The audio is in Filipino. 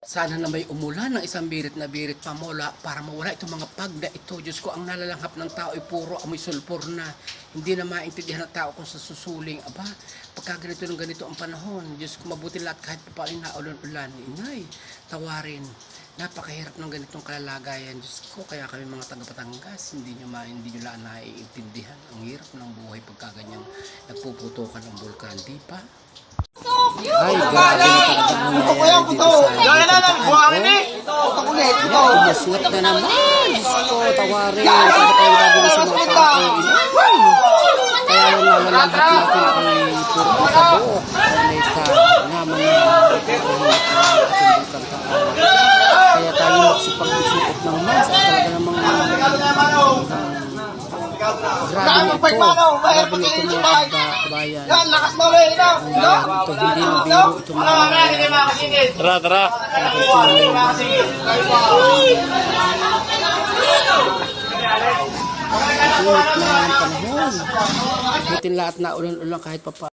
Sana na may umulan ng isang birit na birit pamula para mawala itong mga pagda ito. Diyos ko, ang nalalanghap ng tao ay puro amoy sulpur na. Hindi na maintindihan ng tao kung sa susuling. Aba, pagka ganito ng ganito ang panahon, Diyos ko, mabuti lahat kahit papain na ulan-ulan. Inay, tawarin. Napakahirap ng ganitong kalalagayan. Diyos ko, kaya kami mga taga-Batangas, hindi nyo lang naiintindihan. Ang hirap ng buhay pagka ganyang nagpuputukan ng bulkan. Di pa? Ay, grabe na talaga nangyayari dito sa umaswat na naman. Diyos ko, tawarin. Kasi kayo grabe na sa mga tao. Kaya yung nalalanghap natin ay puro sa buok. Kaya may naman kaya tayo magsipag-suot ng mask. Talaga namang grabe na ito. Grabe na ito mga kabayan. Ito hindi na biro ito mga Tara, tara. init na ang panahon. Butin lahat na ulan-ulan kahit pa